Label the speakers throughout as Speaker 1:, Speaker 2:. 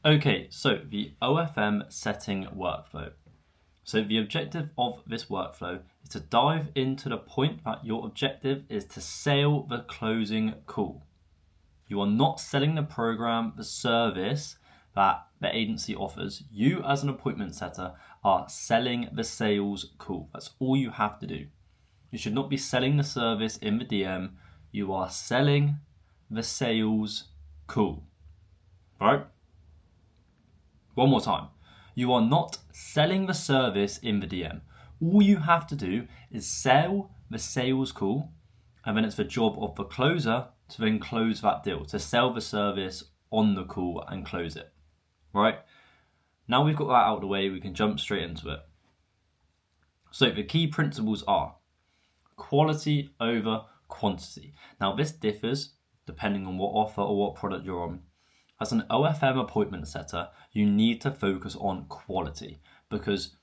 Speaker 1: Okay, so the OFM setting workflow. So the objective of this workflow is to dive into the point that your objective is to sell the closing call. You are not selling the program, the service that the agency offers. You as an appointment setter are selling the sales call. That's all you have to do. You should not be selling the service in the DM. You are selling the sales call. Right? One more time. You are not selling the service in the DM. All you have to do is sell the sales call, and then it's the job of the closer to then close that deal, to sell the service on the call and close it. Right? Now we've got that out of the way, we can jump straight into it. So the key principles are quality over quantity. Now this differs depending on what offer or what product you're on. As an OFM appointment setter, you need to focus on quality because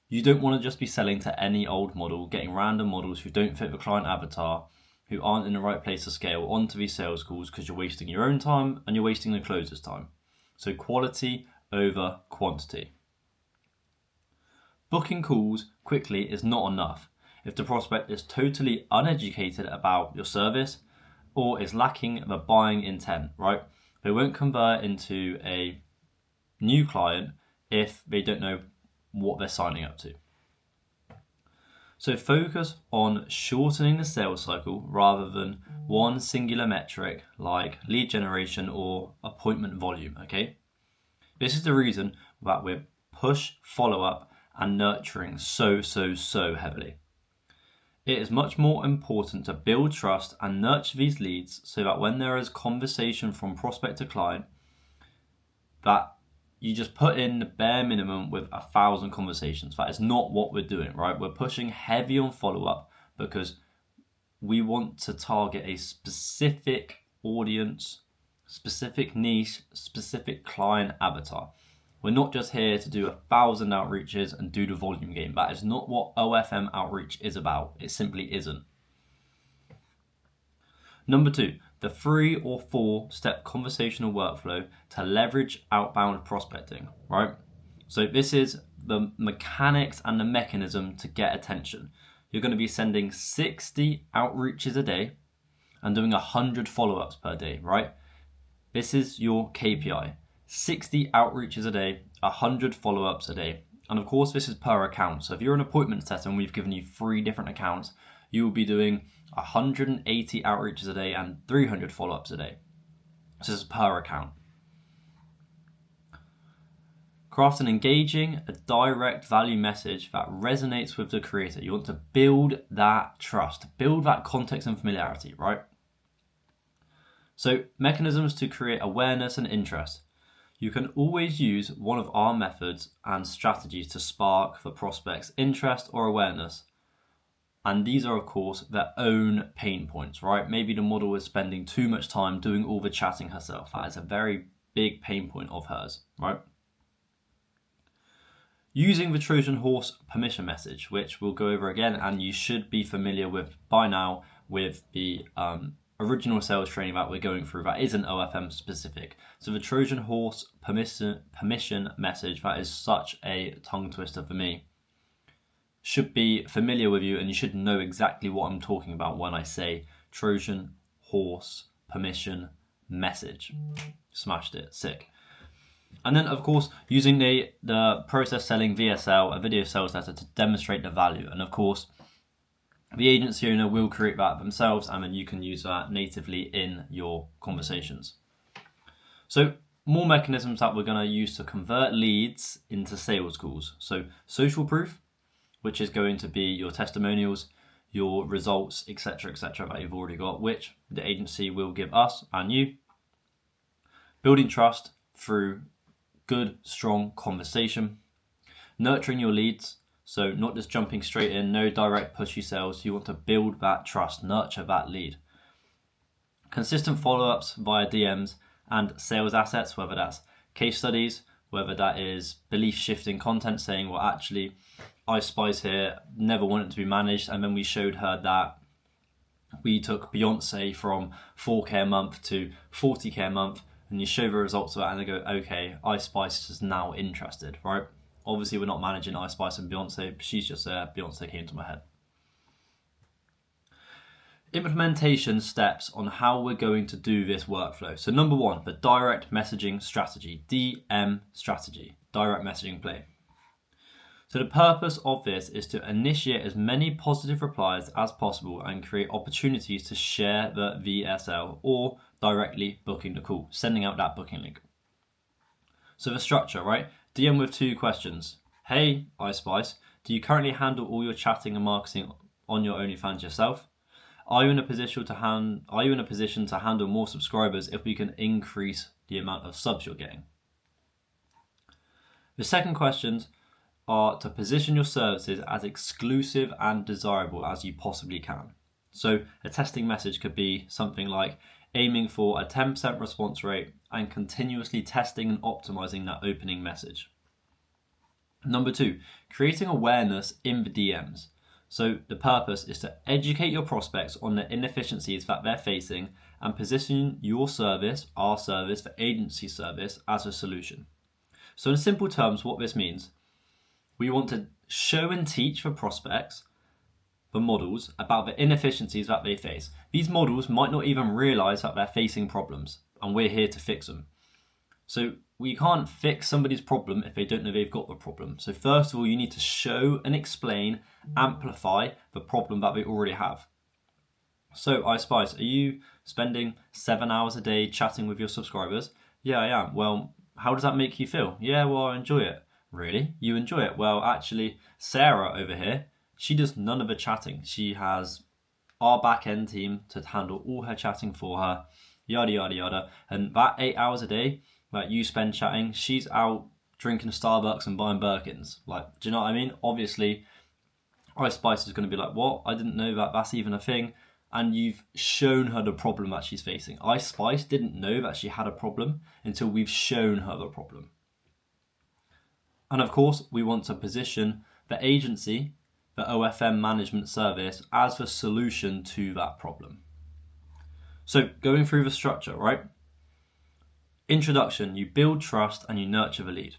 Speaker 1: you don't want to just be selling to any old model, getting random models who don't fit the client avatar, who aren't in the right place to scale onto these sales calls because you're wasting your own time and you're wasting the closer's time. So quality over quantity. Booking calls quickly is not enough if the prospect is totally uneducated about your service or is lacking the buying intent, right? They won't convert into a new client if they don't know what they're signing up to. So focus on shortening the sales cycle rather than one singular metric like lead generation or appointment volume, okay? This is the reason that we push follow-up and nurturing so heavily. It is much more important to build trust and nurture these leads so that when there is conversation from prospect to client, that you just put in the bare minimum with 1,000 conversations. That is not what we're doing, right? We're pushing heavy on follow-up because we want to target a specific audience, specific niche, specific client avatar. We're not just here to do 1,000 outreaches and do the volume game. That is not what OFM outreach is about. It simply isn't. Number 2, the 3 or 4 step conversational workflow to leverage outbound prospecting, right? So this is the mechanics and the mechanism to get attention. You're going to be sending 60 outreaches a day and doing 100 follow-ups per day, right? This is your KPI. 60 outreaches a day, 100 follow-ups a day. And of course, this is per account. So if you're an appointment setter and we've given you 3 different accounts, you will be doing 180 outreaches a day and 300 follow-ups a day. So this is per account. Craft an engaging, a direct value message that resonates with the creator. You want to build that trust, build that context and familiarity, right? So mechanisms to create awareness and interest. You can always use one of our methods and strategies to spark the prospect's interest or awareness. And these are, of course, their own pain points, right? Maybe the model is spending too much time doing all the chatting herself. That is a very big pain point of hers, right? Using the Trojan horse permission message, which we'll go over again, and you should be familiar with by now with the original sales training that we're going through that isn't OFM specific. So the Trojan horse permission message, that is such a tongue twister for me, should be familiar with you, and you should know exactly what I'm talking about when I say Trojan horse permission message. Smashed it, sick. And then of course using the process selling VSL, a video sales letter, to demonstrate the value. And of course the agency owner will create that themselves, and then you can use that natively in your conversations. So more mechanisms that we're going to use to convert leads into sales calls. So social proof, which is going to be your testimonials, your results, etc., that you've already got, which the agency will give us and you. Building trust through good, strong conversation. Nurturing your leads. So not just jumping straight in, no direct pushy sales. You want to build that trust, nurture that lead. Consistent follow-ups via DMs and sales assets, whether that's case studies, whether that is belief shifting content saying, well, actually, Ice Spice here never wanted to be managed. And then we showed her that we took Beyonce from 4K a month to 40K a month, and you show the results of that and they go, okay, Ice Spice is now interested, right? Obviously we're not managing Ice Spice and Beyonce, she's just there, Beyonce came to my head. Implementation steps on how we're going to do this workflow. So number 1, the direct messaging strategy, DM strategy, direct messaging play. So the purpose of this is to initiate as many positive replies as possible and create opportunities to share the VSL or directly booking the call, sending out that booking link. So the structure, right? DM with 2 questions. Hey, Ice Spice, do you currently handle all your chatting and marketing on your OnlyFans yourself? Are you in a position to handle more subscribers if we can increase the amount of subs you're getting? The second questions are to position your services as exclusive and desirable as you possibly can. So a testing message could be something like aiming for a 10% response rate and continuously testing and optimizing that opening message. Number 2, creating awareness in the DMs. So the purpose is to educate your prospects on the inefficiencies that they're facing and position your service, our service, the agency service, as a solution. So in simple terms, what this means, we want to show and teach the prospects, the models, about the inefficiencies that they face. These models might not even realize that they're facing problems, and we're here to fix them. So we can't fix somebody's problem if they don't know they've got the problem. So first of all, you need to show and explain, amplify the problem that they already have. So Ice Spice, are you spending 7 hours a day chatting with your subscribers? Yeah, I am. Well, how does that make you feel? Yeah, well, I enjoy it. Really? You enjoy it? Well, actually, Sarah over here, she does none of the chatting. She has our back-end team to handle all her chatting for her, yada, yada, yada. And that 8 hours a day that you spend chatting, she's out drinking Starbucks and buying Birkins. Like, do you know what I mean? Obviously, Ice Spice is going to be like, what? I didn't know that that's even a thing. And you've shown her the problem that she's facing. Ice Spice didn't know that she had a problem until we've shown her the problem. And of course, we want to position the agency, the OFM management service, as the solution to that problem. So going through the structure, right? Introduction, you build trust and you nurture the lead.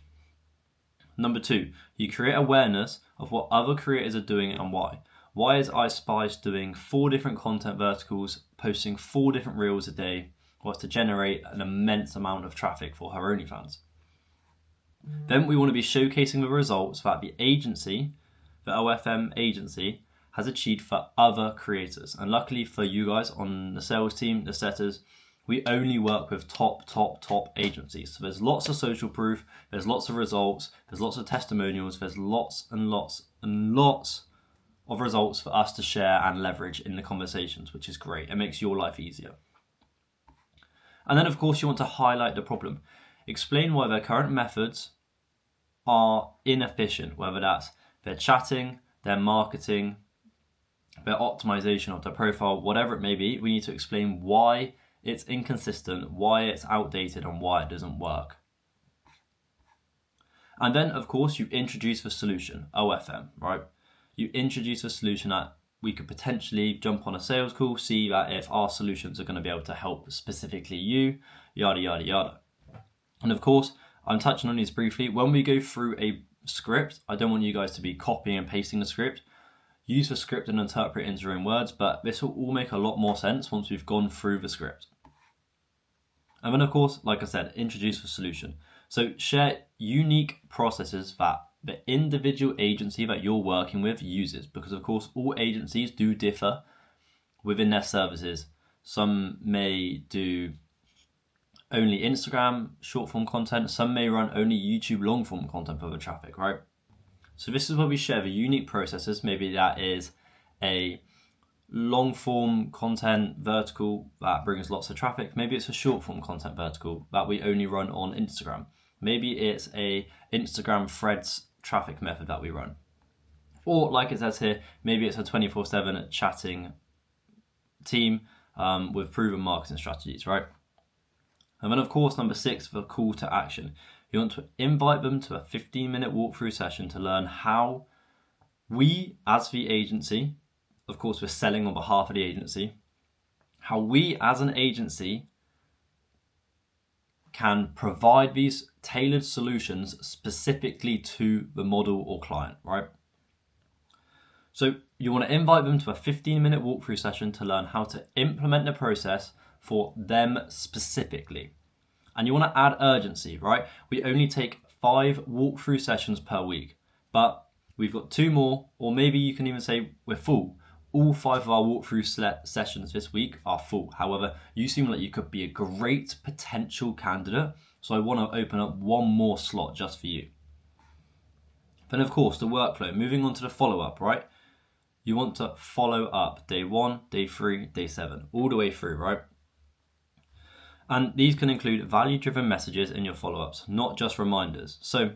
Speaker 1: Number 2, you create awareness of what other creators are doing and why. Why is Ice Spice doing 4 different content verticals, posting 4 different reels a day? Well, it's to generate an immense amount of traffic for her OnlyFans. Then we want to be showcasing the results that the agency, the OFM agency, has achieved for other creators. And luckily for you guys on the sales team, the setters, we only work with top agencies. So there's lots of social proof, there's lots of results, there's lots of testimonials, there's lots and lots and lots of results for us to share and leverage in the conversations, which is great. It makes your life easier. And then of course you want to highlight the problem. Explain why their current methods are inefficient, whether that's their chatting, their marketing, their optimization of their profile, whatever it may be. We need to explain why it's inconsistent, why it's outdated, and why it doesn't work. And then, of course, you introduce the solution, OFM, right? You introduce a solution that we could potentially jump on a sales call, see that if our solutions are going to be able to help specifically you, yada, yada, yada. And of course, I'm touching on these briefly. When we go through a script, I don't want you guys to be copying and pasting the script. Use the script and interpret it into your own words, but this will all make a lot more sense once we've gone through the script. And then of course, like I said, introduce the solution. So share unique processes that the individual agency that you're working with uses, because of course all agencies do differ within their services. Some may do only Instagram short form content, some may run only YouTube long form content for the traffic, right? So this is where we share the unique processes. Maybe that is a long form content vertical that brings lots of traffic. Maybe it's a short form content vertical that we only run on Instagram. Maybe it's a Instagram threads traffic method that we run. Or like it says here, maybe it's a 24/7 chatting team with proven marketing strategies, right? And then of course, number 6, the call to action. You want to invite them to a 15-minute walkthrough session to learn how we, as the agency, of course we're selling on behalf of the agency, how we as an agency can provide these tailored solutions specifically to the model or client, right? So you want to invite them to a 15-minute walkthrough session to learn how to implement the process for them specifically. And you want to add urgency, right? We only take 5 walkthrough sessions per week, but we've got 2 more, or maybe you can even say we're full. All 5 of our walkthrough sessions this week are full. However, you seem like you could be a great potential candidate, so I want to open up 1 more slot just for you. Then of course, the workflow, moving on to the follow-up, right? You want to follow up day 1, day 3, day 7, all the way through, right? And these can include value-driven messages in your follow-ups, not just reminders. So,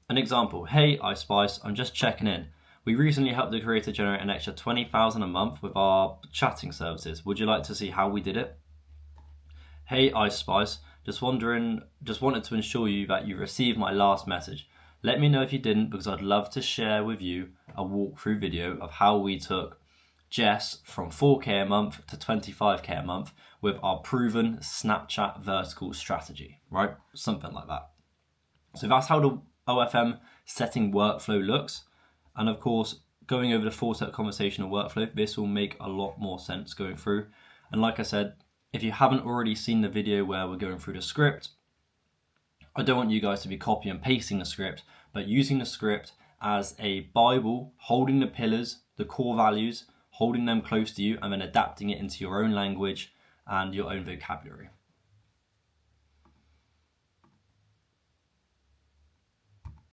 Speaker 1: an example, hey iSpice, I'm just checking in. We recently helped the creator generate an extra $20,000 a month with our chatting services. Would you like to see how we did it? Hey iSpice, just wanted to ensure you that you received my last message. Let me know if you didn't, because I'd love to share with you a walkthrough video of how we took Jess from 4K a month to 25K a month with our proven Snapchat vertical strategy, right? Something like that. So that's how the OFM setting workflow looks. And of course, going over the 4-step conversational workflow, this will make a lot more sense going through. And like I said, if you haven't already seen the video where we're going through the script, I don't want you guys to be copy and pasting the script, but using the script as a Bible, holding the pillars, the core values, holding them close to you, and then adapting it into your own language and your own vocabulary.